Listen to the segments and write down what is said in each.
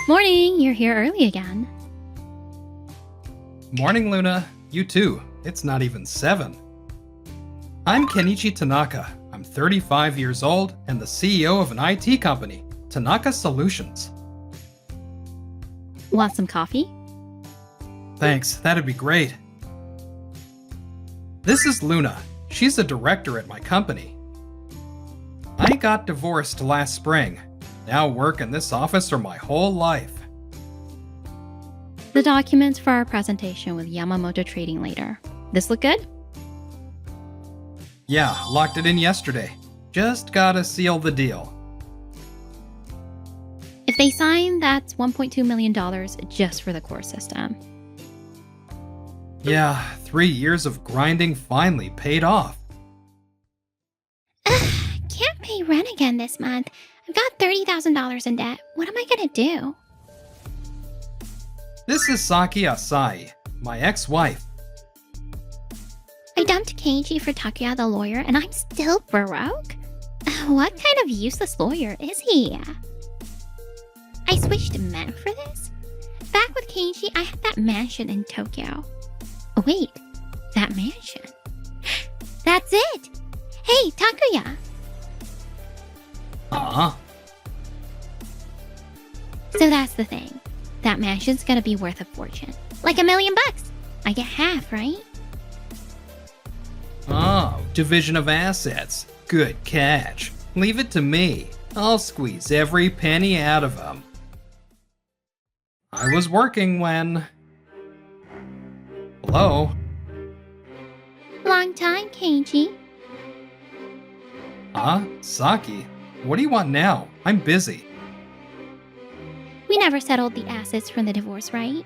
Morning, you're here early again. Morning, Luna. You too. It's not even 7. I'm Kenichi Tanaka. I'm 35 years old and the CEO of an IT company, Tanaka Solutions. Want some coffee? Thanks, that'd be great. This is Luna. She's a director at my company. I got divorced last spring. Now work in this office for my whole life. The documents for our presentation with Yamamoto Trading later. This look good? Yeah, locked it in yesterday. Just gotta seal the deal. If they sign, that's $1.2 million just for the core system. Yeah, 3 years of grinding finally paid off. Can't pay rent again this month. I've got $30,000 in debt. What am I gonna do? This is Saki Asai, my ex-wife. I dumped Keiji for Takuya the lawyer and I'm still broke? What kind of useless lawyer is he? I switched men for this? Back with Keiji, I had that mansion in Tokyo. Oh wait, that mansion. That's it! Hey, Takuya! So that's the thing. That mansion's gonna be worth a fortune. Like $1 million. I get half, right? Oh, division of assets. Good catch. Leave it to me. I'll squeeze every penny out of them. I was working when... Hello? Long time, Keiji. Saki? What do you want now? I'm busy. We never settled the assets from the divorce, right?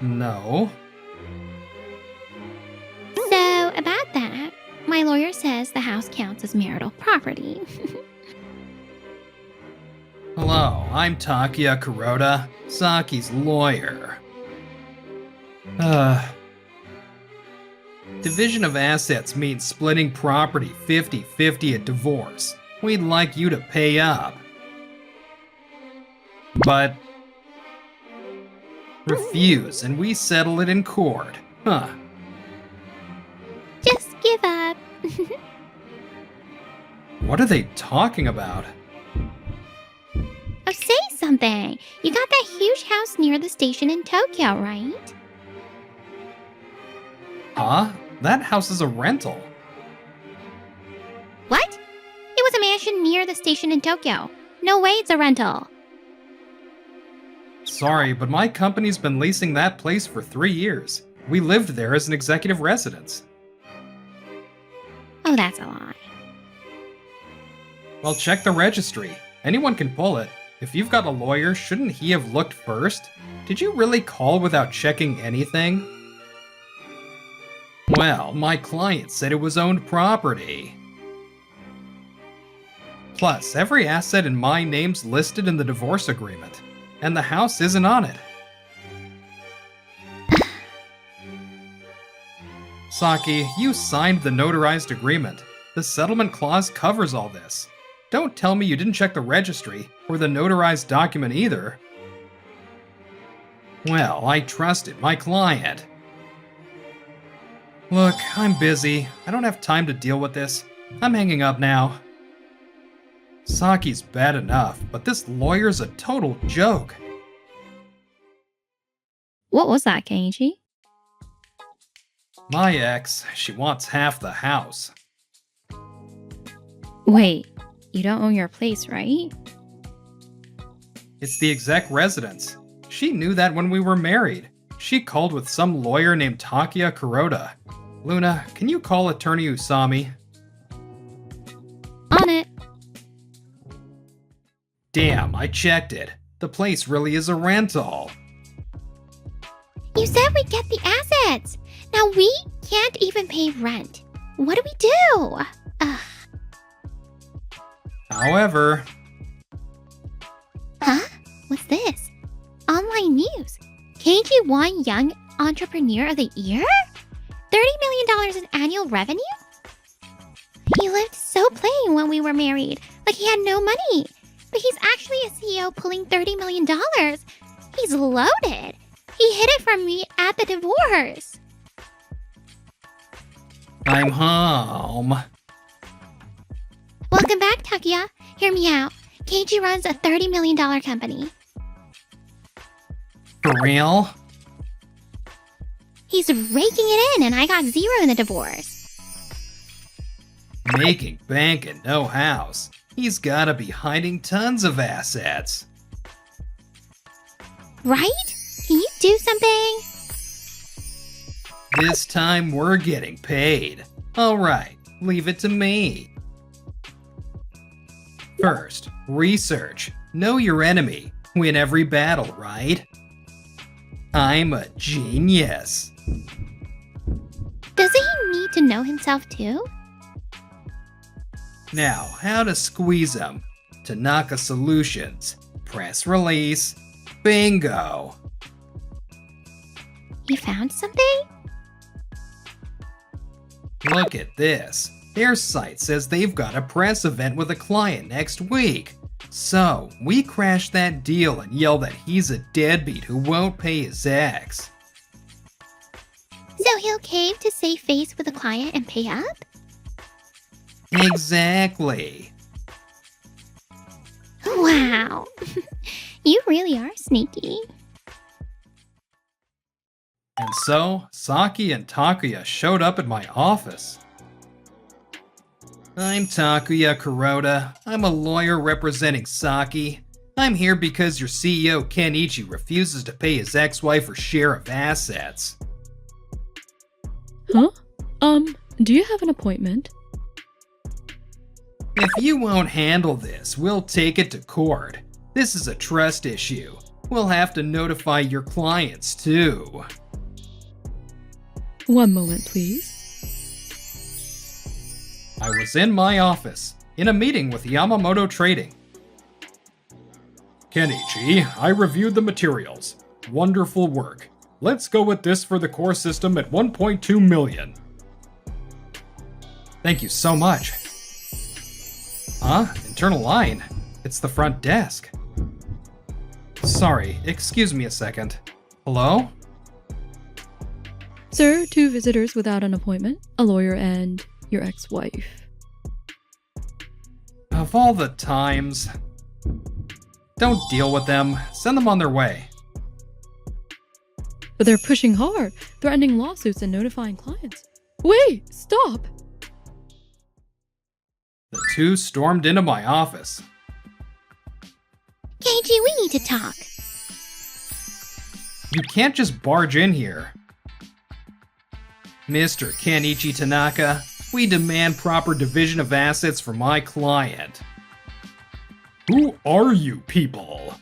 No. So, about that, my lawyer says the house counts as marital property. Hello, I'm Takuya Kuroda, Saki's lawyer. Division of assets means splitting property 50-50 at divorce. We'd like you to pay up. But... refuse, and we settle it in court. Just give up. What are they talking about? Oh, say something. You got that huge house near the station in Tokyo, right? That house is a rental. What? It was a mansion near the station in Tokyo. No way it's a rental. Sorry, but my company's been leasing that place for 3 years. We lived there as an executive residence. Oh, that's a lie. Well, check the registry. Anyone can pull it. If you've got a lawyer, shouldn't he have looked first? Did you really call without checking anything? Well, my client said it was owned property. Plus, every asset in my name's listed in the divorce agreement, and the house isn't on it. Saki, you signed the notarized agreement. The settlement clause covers all this. Don't tell me you didn't check the registry, or the notarized document either. Well, I trusted my client. Look, I'm busy. I don't have time to deal with this. I'm hanging up now. Saki's bad enough, but this lawyer's a total joke. What was that, Keiji? My ex, she wants half the house. Wait, you don't own your place, right? It's the exec residence. She knew that when we were married. She called with some lawyer named Takuya Kuroda. Luna, can you call attorney Usami? On it. Damn, I checked it. The place really is a rental. You said we'd get the assets. Now we can't even pay rent. What do we do? Ugh. However... Huh? What's this? Online news. Keiji won Young Entrepreneur of the Year? $30 million in annual revenue? He lived so plain when we were married, like he had no money. But he's actually a CEO pulling $30 million. He's loaded. He hid it from me at the divorce. I'm home. Welcome back, Takuya. Hear me out. Keiji runs a $30 million company. For real? He's raking it in, and I got zero in the divorce. Making bank and no house. He's gotta be hiding tons of assets. Right? Can you do something? This time we're getting paid. Alright, leave it to me. First, research. Know your enemy. Win every battle, right? I'm a genius. Doesn't he need to know himself too? Now, how to squeeze him. Tanaka Solutions. Press release. Bingo. You found something? Look at this. Their site says they've got a press event with a client next week. So, we crash that deal and yell that he's a deadbeat who won't pay his ex. So he'll cave to save face with a client and pay up? Exactly. Wow. You really are sneaky. And so, Saki and Takuya showed up at my office. I'm Takuya Kuroda. I'm a lawyer representing Saki. I'm here because your CEO Kenichi refuses to pay his ex-wife her share of assets. Huh? Do you have an appointment? If you won't handle this, we'll take it to court. This is a trust issue. We'll have to notify your clients too. One moment, please. I was in my office, in a meeting with Yamamoto Trading. Kenichi, I reviewed the materials. Wonderful work. Let's go with this for the core system at 1.2 million. Thank you so much. Huh? Internal line? It's the front desk. Sorry, excuse me a second. Hello? Sir, 2 visitors without an appointment, a lawyer and your ex-wife. Of all the times... Don't deal with them. Send them on their way. But they're pushing hard, threatening lawsuits and notifying clients. Wait, stop! The two stormed into my office. Keiji, we need to talk. You can't just barge in here. Mr. Kenichi Tanaka, we demand proper division of assets for my client. Who are you people?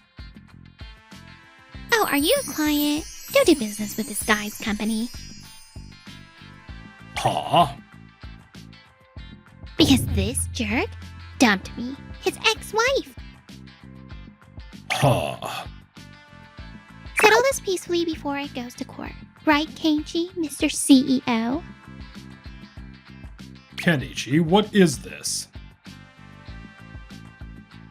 Oh, are you a client? Don't do business with this guy's company. Huh? Because this jerk dumped me, his ex-wife. Huh? Settle this peacefully before it goes to court. Right, Keiji, Mr. CEO? Kenichi, what is this?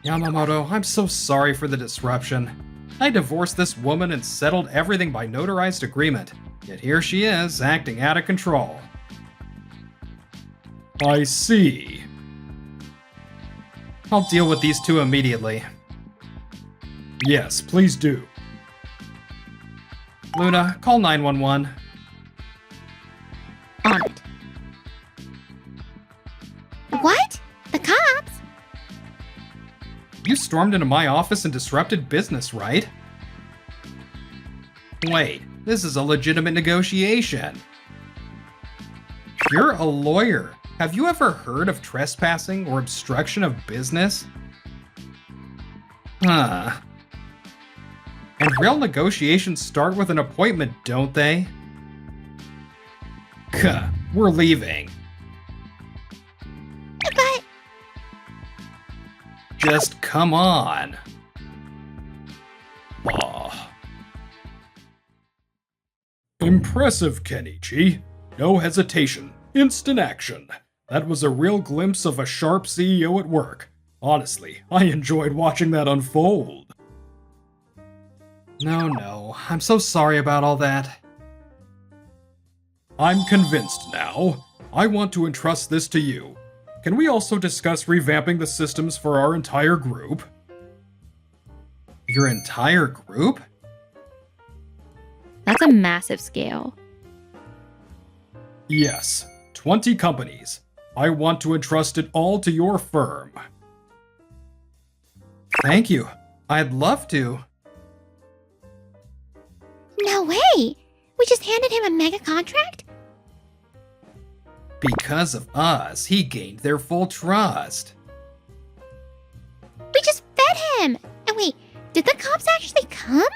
Yamamoto, I'm so sorry for the disruption. I divorced this woman and settled everything by notarized agreement, yet here she is, acting out of control. I see. I'll deal with these two immediately. Yes, please do. Luna, call 911. On it. What? The cops? You stormed into my office and disrupted business, right? Wait, this is a legitimate negotiation. You're a lawyer. Have you ever heard of trespassing or obstruction of business? Huh. And real negotiations start with an appointment, don't they? Kuh, we're leaving. But Just come on. Aw. Impressive, Kenichi. No hesitation. Instant action. That was a real glimpse of a sharp CEO at work. Honestly, I enjoyed watching that unfold. No, I'm so sorry about all that. I'm convinced now. I want to entrust this to you. Can we also discuss revamping the systems for our entire group? Your entire group? That's a massive scale. Yes, 20 companies. I want to entrust it all to your firm. Thank you. I'd love to. No way! We just handed him a mega contract? Because of us, he gained their full trust. We just fed him! And wait, did the cops actually come?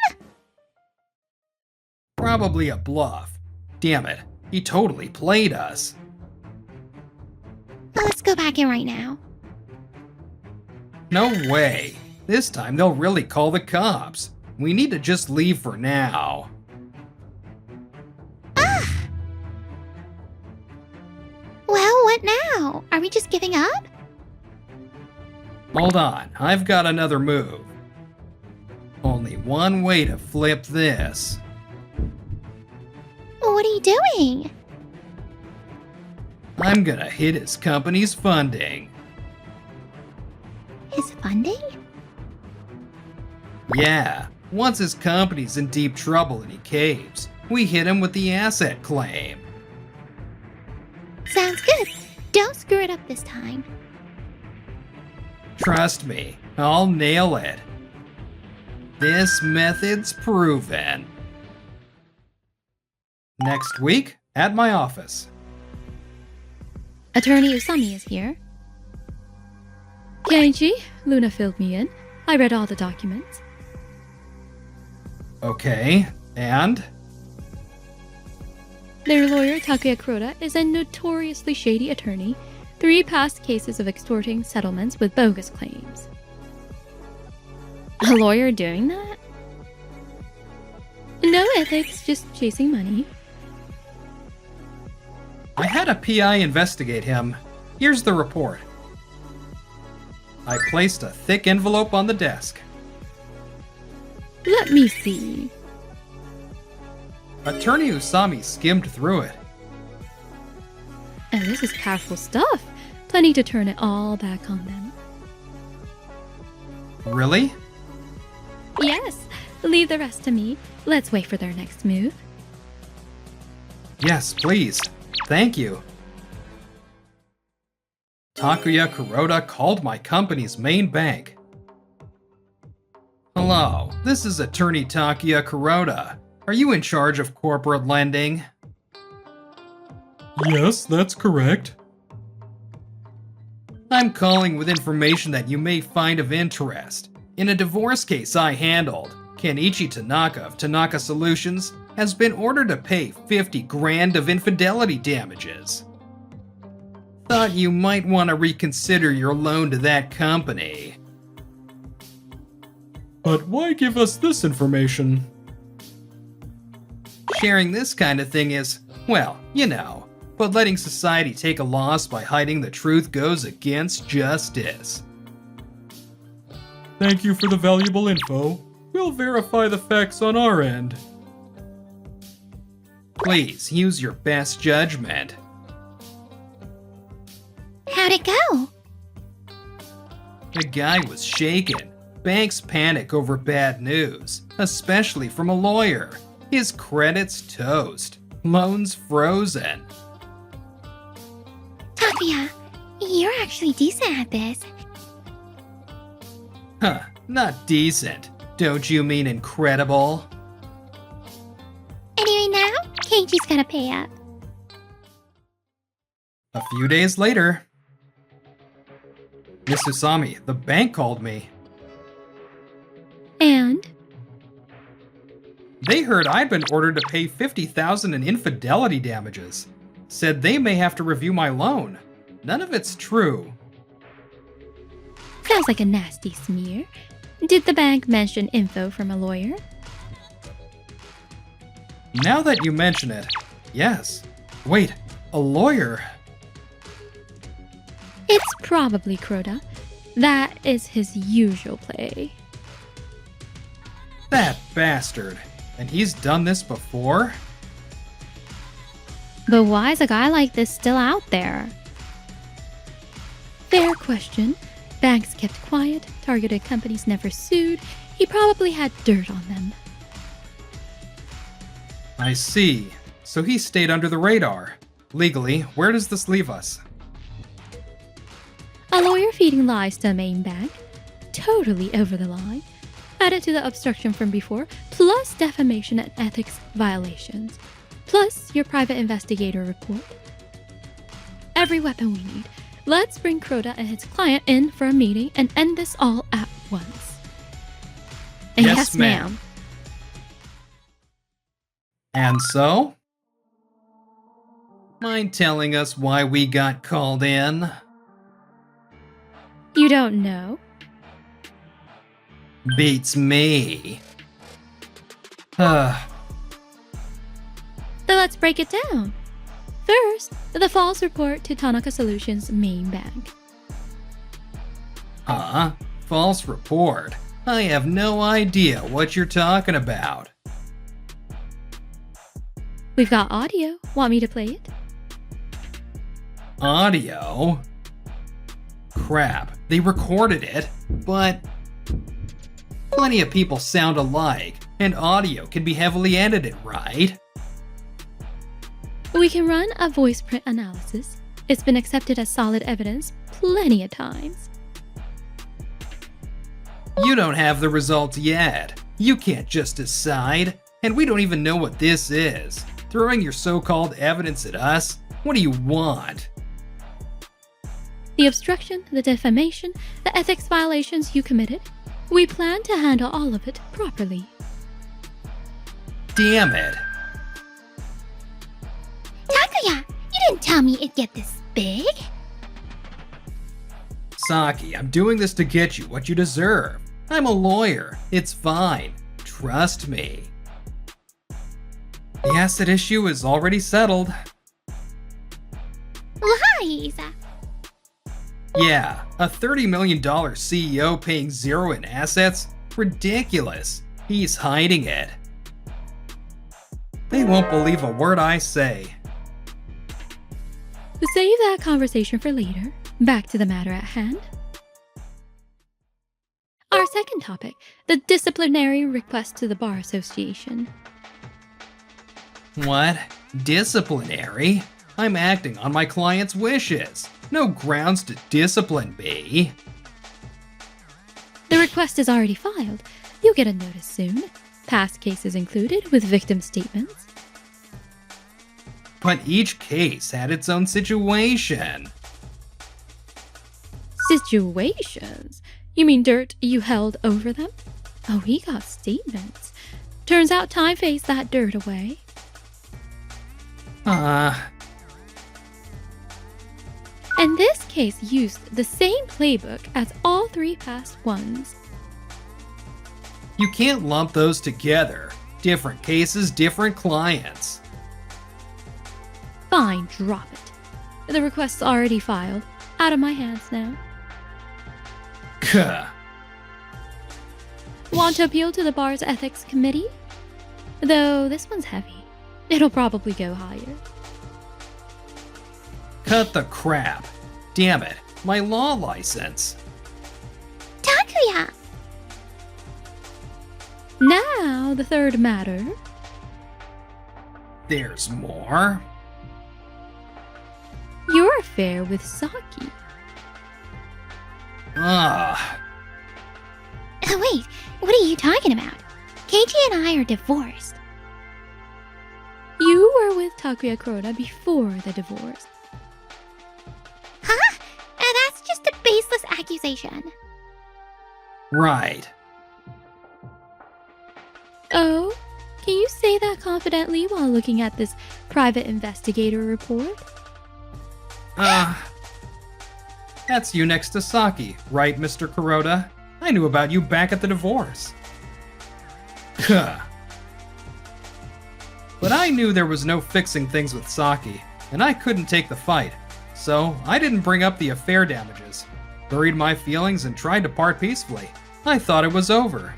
Probably a bluff. Damn it, he totally played us. Well, let's go back in right now. No way. This time they'll really call the cops. We need to just leave for now. Well, what now? Are we just giving up? Hold on, I've got another move. Only one way to flip this. What are you doing? I'm gonna hit his company's funding. His funding? Yeah, once his company's in deep trouble and he caves, we hit him with the asset claim. Sounds good. Don't screw it up this time. Trust me, I'll nail it. This method's proven. Next week, at my office. Attorney Usami is here. Keiichi, Luna filled me in. I read all the documents. Okay, and? Their lawyer, Takuya Kuroda, is a notoriously shady attorney. 3 past cases of extorting settlements with bogus claims. A lawyer doing that? No ethics, just chasing money. I had a PI investigate him. Here's the report. I placed a thick envelope on the desk. Let me see. Attorney Usami skimmed through it. Oh, this is powerful stuff. Plenty to turn it all back on them. Really? Yes, leave the rest to me. Let's wait for their next move. Yes, please. Thank you. Takuya Kuroda called my company's main bank. Hello, this is Attorney Takuya Kuroda. Are you in charge of corporate lending? Yes, that's correct. I'm calling with information that you may find of interest. In a divorce case I handled, Kenichi Tanaka of Tanaka Solutions has been ordered to pay 50 grand of infidelity damages. Thought you might want to reconsider your loan to that company. But why give us this information? Sharing this kind of thing is, well, you know, but letting society take a loss by hiding the truth goes against justice. Thank you for the valuable info. We'll verify the facts on our end. Please use your best judgment. How'd it go? The guy was shaken. Banks panic over bad news, especially from a lawyer. His credit's toast. Loans frozen. Takuya, you're actually decent at this. Huh, not decent. Don't you mean incredible? Anyway, now, Keiichi's gotta pay up. A few days later, Miss Usami, the bank called me. And? They heard I'd been ordered to pay $50,000 in infidelity damages. Said they may have to review my loan. None of it's true. Sounds like a nasty smear. Did the bank mention info from a lawyer? Now that you mention it, yes. Wait, a lawyer? It's probably Kuroda. That is his usual play. That bastard. And he's done this before? But why is a guy like this still out there? Fair question. Banks kept quiet, targeted companies never sued. He probably had dirt on them. I see. So he stayed under the radar. Legally, where does this leave us? A lawyer feeding lies to a main bank. Totally over the line. Added to the obstruction from before, plus defamation and ethics violations. Plus your private investigator report. Every weapon we need. Let's bring Crota and his client in for a meeting and end this all at once. Yes, ma'am. And so? Mind telling us why we got called in? You don't know? Beats me. Then let's break it down. First, the false report to Tanaka Solutions' main bank. False report? I have no idea what you're talking about. We've got audio. Want me to play it? Audio? Crap, they recorded it, but plenty of people sound alike, and audio can be heavily edited, right? We can run a voice print analysis. It's been accepted as solid evidence plenty of times. You don't have the results yet. You can't just decide, and we don't even know what this is. Throwing your so-called evidence at us? What do you want? The obstruction, the defamation, the ethics violations you committed. We plan to handle all of it properly. Damn it. Takuya, you didn't tell me it'd get this big. Saki, I'm doing this to get you what you deserve. I'm a lawyer. It's fine. Trust me. The asset issue is already settled. Lies. Yeah, a $30 million CEO paying zero in assets? Ridiculous. He's hiding it. They won't believe a word I say. To save that conversation for later, back to the matter at hand. Our second topic, the disciplinary request to the Bar Association. What? Disciplinary? I'm acting on my client's wishes. No grounds to discipline me. The request is already filed. You'll get a notice soon. Past cases included with victim statements. But each case had its own situation. Situations? You mean dirt you held over them? Oh, he got statements. Turns out time phased that dirt away. And this case used the same playbook as all three past ones. You can't lump those together. Different cases, different clients. Fine, drop it. The request's already filed. Out of my hands now. Kuh. Want to appeal to the bar's ethics committee? Though this one's heavy. It'll probably go higher. Cut the crap. Damn it, my law license. Takuya. Now, the third matter. There's more? Your affair with Saki. Wait, what are you talking about? Keiji and I are divorced. You were with Takuya Crota before the divorce. Huh? That's just a baseless accusation. Right. Oh? Can you say that confidently while looking at this private investigator report? That's you next to Saki, right, Mr. Kuroda? I knew about you back at the divorce. Kuh. But I knew there was no fixing things with Saki, and I couldn't take the fight, so I didn't bring up the affair damages. buried my feelings, and tried to part peacefully. I thought it was over.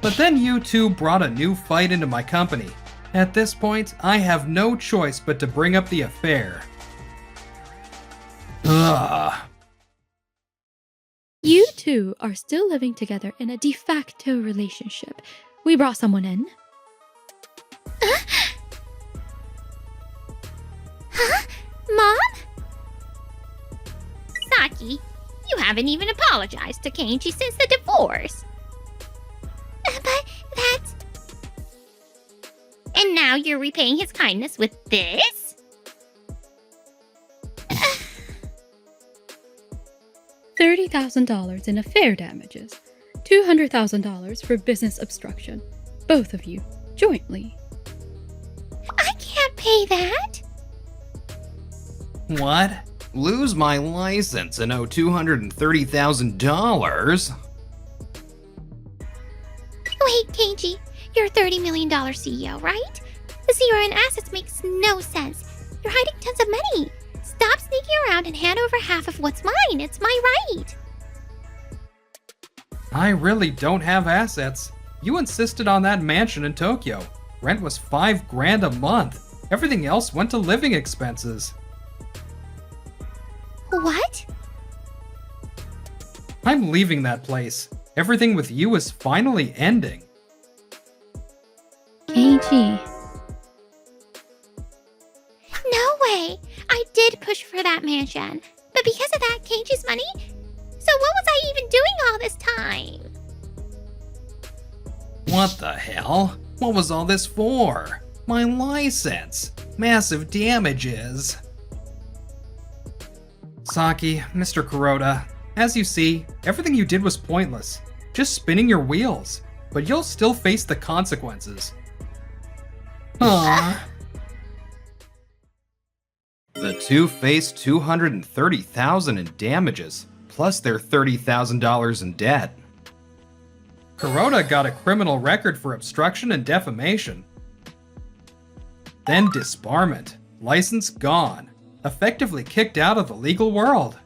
But then you two brought a new fight into my company. At this point, I have no choice but to bring up the affair. Ugh. You two are still living together in a de facto relationship. We brought someone in. Huh? Mom? Saki, you haven't even apologized to Kenji since the divorce. But that's... And now you're repaying his kindness with this? $30,000 in affair damages. $200,000 for business obstruction. Both of you, jointly. I can't pay that. What? Lose my license and owe $230,000? Wait, Kenji, you're a $30 million CEO, right? The zero in assets makes no sense. You're hiding tons of money. Stop sneaking around and hand over half of what's mine. It's my right. I really don't have assets. You insisted on that mansion in Tokyo. Rent was $5,000 a month. Everything else went to living expenses. What? I'm leaving that place. Everything with you is finally ending. Kenji. No way. I did push for that mansion. But because of that, Kenji's money? So what was I even doing all this time? What the hell? What was all this for? My license. Massive damages. Saki, Mr. Kuroda, as you see, everything you did was pointless. Just spinning your wheels. But you'll still face the consequences. Aww. The two faced $230,000 in damages, plus their $30,000 in debt. Kuroda got a criminal record for obstruction and defamation. Then disbarment, license gone, effectively kicked out of the legal world.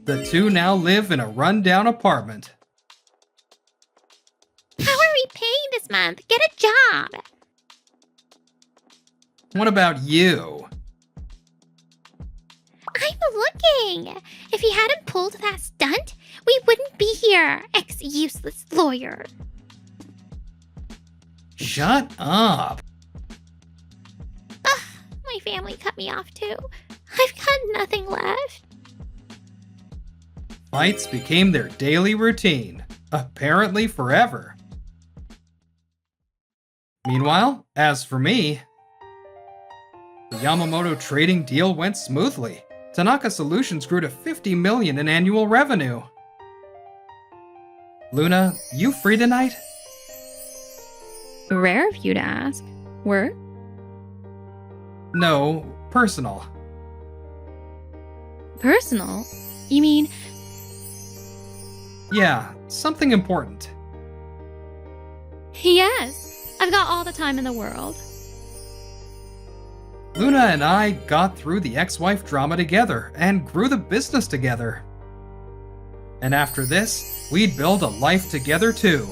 The two now live in a rundown apartment. How are we paying this month? Get a job. What about you? I'm looking. If he hadn't pulled that stunt, we wouldn't be here, ex-useless lawyer. Shut up. Ugh, my family cut me off too. I've got nothing left. Fights became their daily routine, apparently forever. Meanwhile, as for me, the Yamamoto trading deal went smoothly. Tanaka Solutions grew to $50 million in annual revenue. Luna, you free tonight? Rare of you to ask. Work? No, personal. Personal? You mean... Yeah, something important. Yes, I've got all the time in the world. Luna and I got through the ex-wife drama together and grew the business together. And after this, we'd build a life together too.